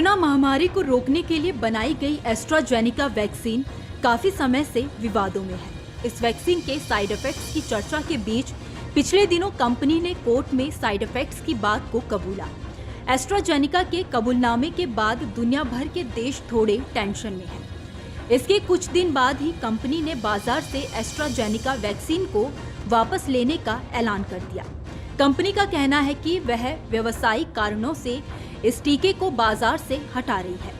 Corona महामारी को रोकने के लिए बनाई गई एस्ट्राजेनेका वैक्सीन काफी समय से विवादों में है। इस वैक्सीन के साइड इफेक्ट्स की चर्चा के बीच पिछले दिनों कंपनी ने कोर्ट में साइड इफेक्ट्स की बात को कबूला। एस्ट्राजेनेका के कबूलनामे के बाद दुनिया भर के देश थोड़े टेंशन में हैं। इसके कुछ दिन बाद ही कंपनी ने बाजार से एस्ट्राजेनेका वैक्सीन को वापस लेने का ऐलान कर दिया। कंपनी का कहना है कि वह व्यावसायिक कारणों से इस टीके को बाजार से हटा रही है।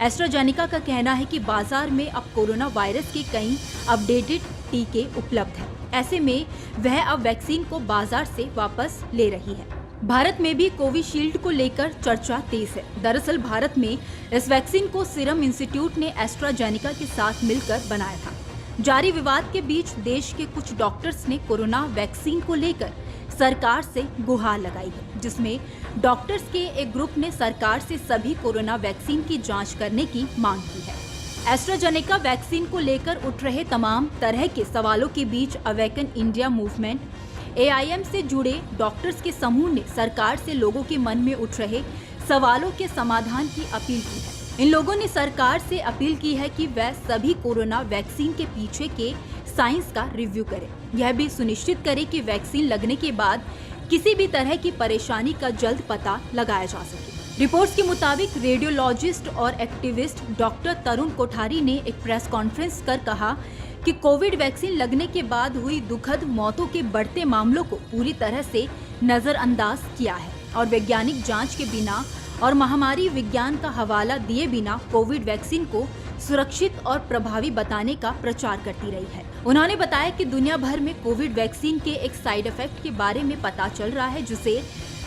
एस्ट्राजेनेका का कहना है कि बाजार में अब कोरोना वायरस के कई अपडेटेड टीके उपलब्ध हैं। ऐसे में वह अब वैक्सीन को बाजार से वापस ले रही है। भारत में भी कोविशील्ड को लेकर चर्चा तेज है। दरअसल भारत में इस वैक्सीन को सीरम इंस्टीट्यूट ने एस्ट्राजेनेका के साथ मिलकर बनाया था। जारी विवाद के बीच देश के कुछ डॉक्टर्स ने कोरोना वैक्सीन को लेकर सरकार से गुहार लगाई है, जिसमें डॉक्टर्स के एक ग्रुप ने सरकार से सभी कोरोना वैक्सीन की जांच करने की मांग की है। एस्ट्राजेनेका वैक्सीन को लेकर उठ रहे तमाम तरह के सवालों के बीच अवेकन इंडिया मूवमेंट AIM से जुड़े डॉक्टर्स के समूह ने सरकार से लोगों के मन में उठ रहे सवालों के समाधान की अपील की है। इन लोगों ने सरकार से अपील की है कि वह सभी कोरोना वैक्सीन के पीछे के साइंस का रिव्यू करे। यह भी सुनिश्चित करे कि वैक्सीन लगने के बाद किसी भी तरह की परेशानी का जल्द पता लगाया जा सके। रिपोर्ट्स के मुताबिक रेडियोलॉजिस्ट और एक्टिविस्ट डॉक्टर तरुण कोठारी ने एक प्रेस कॉन्फ्रेंस कर कहा कि कोविड वैक्सीन लगने के बाद हुई दुखद मौतों के बढ़ते मामलों को पूरी तरह से नजरअंदाज किया है और वैज्ञानिक जांच के बिना और महामारी विज्ञान का हवाला दिए बिना कोविड वैक्सीन को सुरक्षित और प्रभावी बताने का प्रचार करती रही है। उन्होंने बताया कि दुनिया भर में कोविड वैक्सीन के एक साइड इफेक्ट के बारे में पता चल रहा है, जिसे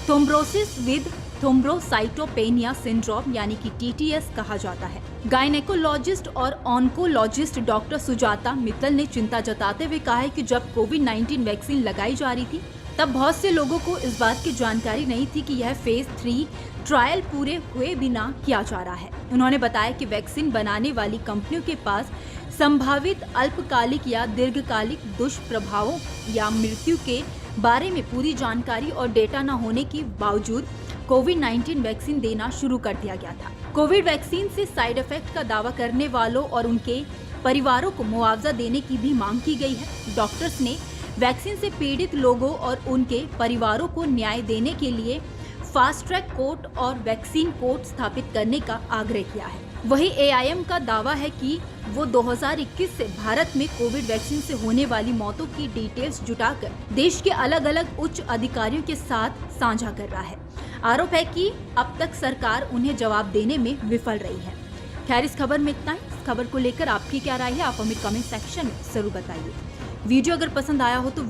थ्रोम्बोसिस विद थ्रोम्बोसाइटोपेनिया सिंड्रोम यानी कि TTS कहा जाता है। गायनेकोलॉजिस्ट और ऑन्कोलॉजिस्ट डॉक्टर सुजाता मित्तल ने चिंता जताते हुए कहा है कि जब कोविड-19 वैक्सीन लगाई जा रही थी तब बहुत से लोगों को इस बात की जानकारी नहीं थी कि यह फेज 3 ट्रायल पूरे हुए बिना किया जा रहा है। उन्होंने बताया कि वैक्सीन बनाने वाली कंपनियों के पास संभावित अल्पकालिक या दीर्घकालिक दुष्प्रभावों या मृत्यु के बारे में पूरी जानकारी और डेटा न होने के बावजूद कोविड-19 वैक्सीन देना शुरू कर दिया गया था। कोविड वैक्सीन से साइड इफेक्ट का दावा करने वालों और उनके परिवारों को मुआवजा देने की भी मांग की गई है। डॉक्टर्स ने वैक्सीन से पीड़ित लोगों और उनके परिवारों को न्याय देने के लिए फास्ट ट्रैक कोर्ट और वैक्सीन कोर्ट स्थापित करने का आग्रह किया है। वहीं AIM का दावा है कि वो 2021 से भारत में कोविड वैक्सीन से होने वाली मौतों की डिटेल्स जुटाकर देश के अलग अलग उच्च अधिकारियों के साथ साझा कर रहा है। आरोप है कि अब तक सरकार उन्हें जवाब देने में विफल रही है। खैर, इस खबर में इतना ही। इस खबर को लेकर आपकी क्या राय है, आप हमें कमेंट सेक्शन में जरूर बताइए। वीडियो अगर पसंद आया हो तो